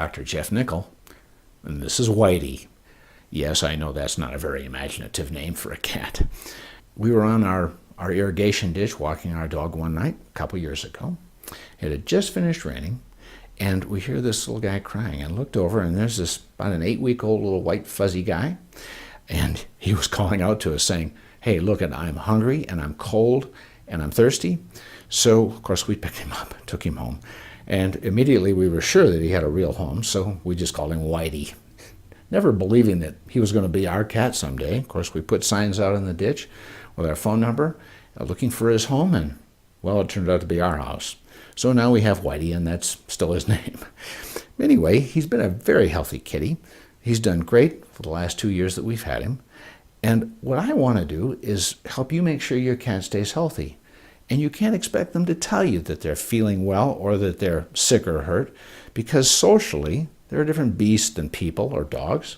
Dr. Jeff Nickel, and this is Whitey. Yes, I know that's not a very imaginative name for a cat. We were on our irrigation ditch walking our dog one night a couple years ago. It had just finished raining, and we hear this little guy crying, and looked over, and there's this about an 8-week-old little white fuzzy guy, and he was calling out to us saying, "Hey, look, I'm hungry, and I'm cold, and I'm thirsty." So, of course, we picked him up, took him home, and immediately we were sure that he had a real home, so we just called him Whitey, never believing that he was going to be our cat someday. Of course, we put signs out in the ditch with our phone number, looking for his home, and, well, it turned out to be our house. So now we have Whitey, and that's still his name. Anyway, he's been a very healthy kitty. He's done great for the last 2 years that we've had him. And what I want to do is help you make sure your cat stays healthy. And you can't expect them to tell you that they're feeling well or that they're sick or hurt, because socially, they're a different beast than people or dogs.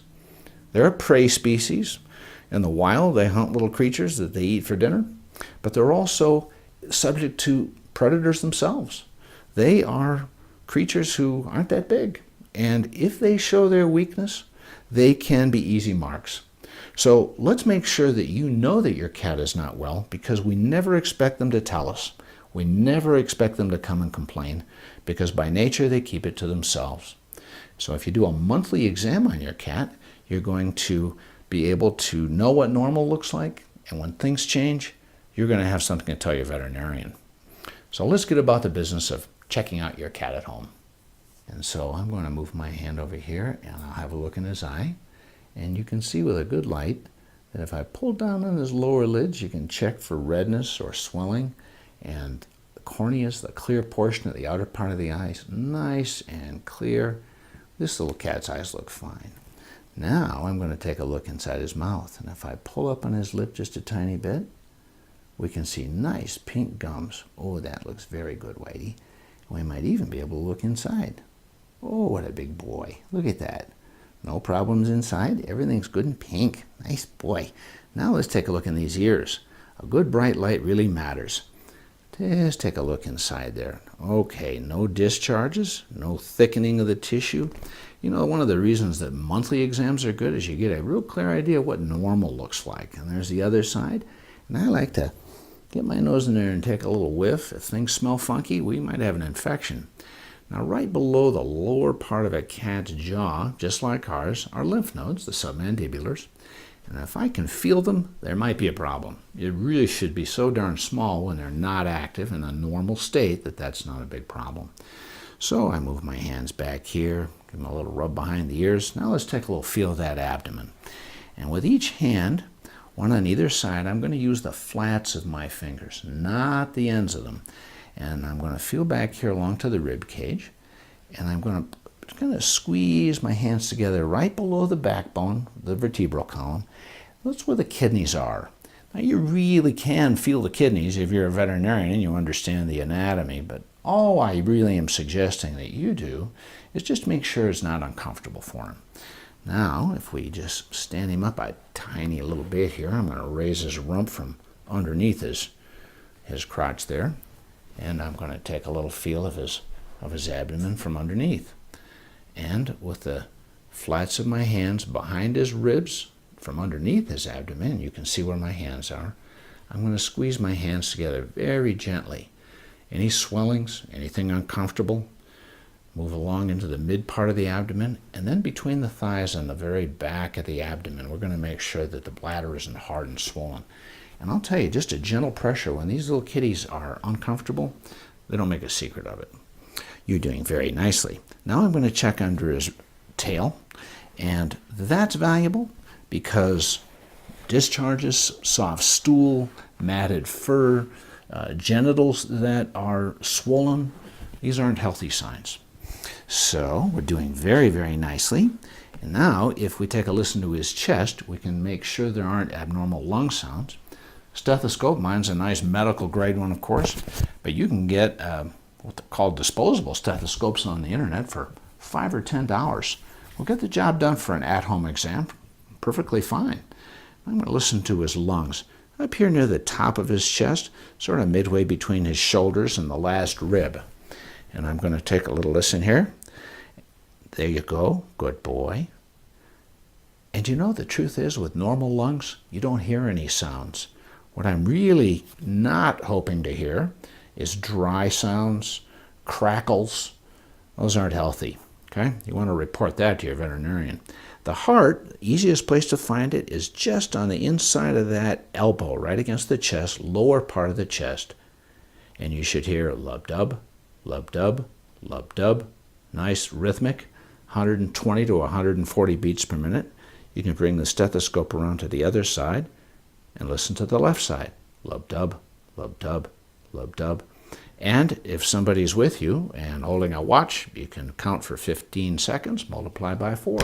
They're a prey species. In the wild, they hunt little creatures that they eat for dinner, but they're also subject to predators themselves. They are creatures who aren't that big, and if they show their weakness, they can be easy marks. So let's make sure that you know that your cat is not well, because we never expect them to tell us. We never expect them to come and complain, because by nature they keep it to themselves. So if you do a monthly exam on your cat, you're going to be able to know what normal looks like, and when things change, you're going to have something to tell your veterinarian. So let's get about the business of checking out your cat at home. And so I'm going to move my hand over here, and I'll have a look in his eye. And you can see with a good light that if I pull down on his lower lids, you can check for redness or swelling. And the corneas, the clear portion of the outer part of the eye, is nice and clear. This little cat's eyes look fine. Now I'm going to take a look inside his mouth. And if I pull up on his lip just a tiny bit, we can see nice pink gums. Oh, that looks very good, Whitey. We might even be able to look inside. Oh, what a big boy. Look at that. No problems inside. Everything's good and pink. Nice boy. Now let's take a look in these ears. A good bright light really matters. Just take a look inside there. Okay, no discharges, no thickening of the tissue. You know, one of the reasons that monthly exams are good is you get a real clear idea of what normal looks like. And there's the other side. And I like to get my nose in there and take a little whiff. If things smell funky, we might have an infection. Now, right below the lower part of a cat's jaw, just like ours, are lymph nodes, the submandibulars. And if I can feel them, there might be a problem. It really should be so darn small when they're not active in a normal state that that's not a big problem. So I move my hands back here, give them a little rub behind the ears. Now let's take a little feel of that abdomen. And with each hand, one on either side, I'm going to use the flats of my fingers, not the ends of them. And I'm going to feel back here along to the rib cage, and I'm going to kind of squeeze my hands together right below the backbone, the vertebral column. That's where the kidneys are. Now, you really can feel the kidneys if you're a veterinarian and you understand the anatomy, but all I really am suggesting that you do is just make sure it's not uncomfortable for him. Now, if we just stand him up a tiny little bit here, I'm going to raise his rump from underneath his crotch there. And I'm going to take a little feel of his abdomen from underneath. And with the flats of my hands behind his ribs, from underneath his abdomen, you can see where my hands are, I'm going to squeeze my hands together very gently. Any swellings, anything uncomfortable, move along into the mid part of the abdomen, and then between the thighs and the very back of the abdomen, we're going to make sure that the bladder isn't hard and swollen. And I'll tell you, just a gentle pressure, when these little kitties are uncomfortable, they don't make a secret of it. You're doing very nicely. Now I'm going to check under his tail, and that's valuable because discharges, soft stool, matted fur, genitals that are swollen, these aren't healthy signs. So we're doing very, very nicely. And now, if we take a listen to his chest, we can make sure there aren't abnormal lung sounds. Stethoscope, mine's a nice medical grade one, of course, but you can get what they're called disposable stethoscopes on the internet for $5 or $10. We'll get the job done for an at-home exam perfectly fine. I'm going to listen to his lungs. Up here near the top of his chest, sort of midway between his shoulders and the last rib. And I'm going to take a little listen here. There you go. Good boy. And you know, the truth is, with normal lungs, you don't hear any sounds. What I'm really not hoping to hear is dry sounds, crackles. Those aren't healthy. Okay? You want to report that to your veterinarian. The heart, the easiest place to find it is just on the inside of that elbow, right against the chest, lower part of the chest. And you should hear lub-dub, lub-dub, lub-dub. Nice rhythmic, 120 to 140 beats per minute. You can bring the stethoscope around to the other side and listen to the left side. Lub-dub, lub-dub, lub-dub. And if somebody's with you and holding a watch, you can count for 15 seconds, multiply by 4.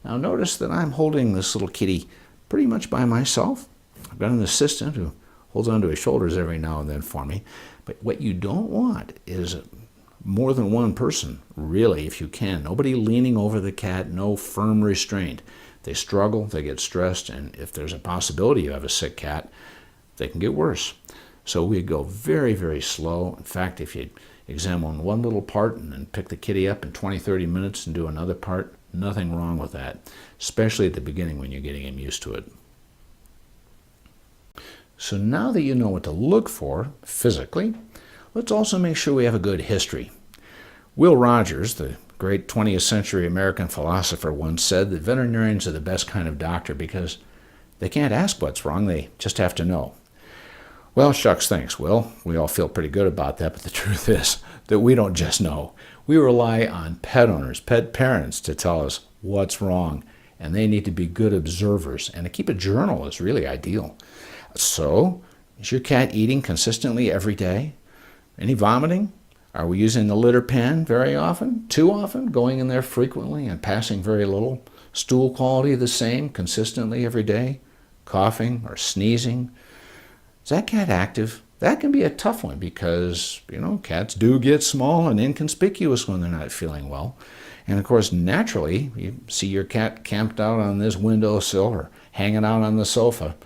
Now notice that I'm holding this little kitty pretty much by myself. I've got an assistant who holds onto his shoulders every now and then for me. But what you don't want is more than one person, really, if you can. Nobody leaning over the cat, no firm restraint. They struggle, they get stressed, and if there's a possibility you have a sick cat, they can get worse. So we go very, very slow. In fact, if you examine one little part and then pick the kitty up in 20, 30 minutes and do another part, nothing wrong with that, especially at the beginning when you're getting him used to it. So now that you know what to look for physically, let's also make sure we have a good history. Will Rogers, the great 20th century American philosopher, once said that veterinarians are the best kind of doctor because they can't ask what's wrong, they just have to know. Well, shucks, thanks, Will. We all feel pretty good about that, but the truth is that we don't just know. We rely on pet owners, pet parents to tell us what's wrong, and they need to be good observers, and to keep a journal is really ideal. So, is your cat eating consistently every day? Any vomiting? Are we using the litter pan very often? Too often? Going in there frequently and passing very little? Stool quality the same consistently every day? Coughing or sneezing? Is that cat active? That can be a tough one because, cats do get small and inconspicuous when they're not feeling well. And of course, naturally, you see your cat camped out on this windowsill or hanging out on the sofa.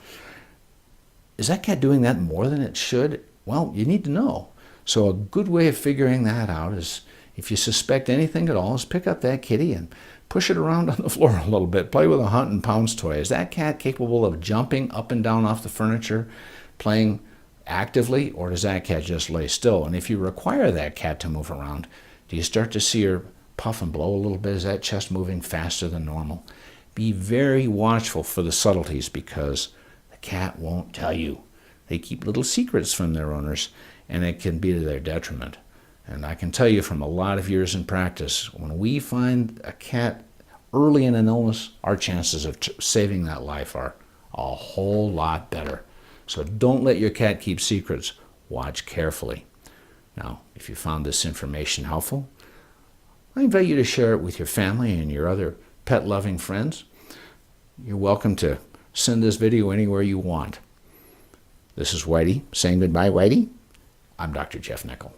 Is that cat doing that more than it should? Well, you need to know. So a good way of figuring that out is, if you suspect anything at all, is pick up that kitty and push it around on the floor a little bit. Play with a hunt and pounce toy. Is that cat capable of jumping up and down off the furniture, playing actively, or does that cat just lay still? And if you require that cat to move around, do you start to see her puff and blow a little bit? Is that chest moving faster than normal? Be very watchful for the subtleties because the cat won't tell you. They keep little secrets from their owners, and it can be to their detriment. And I can tell you from a lot of years in practice, when we find a cat early in an illness, our chances of saving that life are a whole lot better. So don't let your cat keep secrets. Watch carefully. Now, if you found this information helpful, I invite you to share it with your family and your other pet-loving friends. You're welcome to send this video anywhere you want. This is Whitey saying goodbye, Whitey. I'm Dr. Jeff Nickel.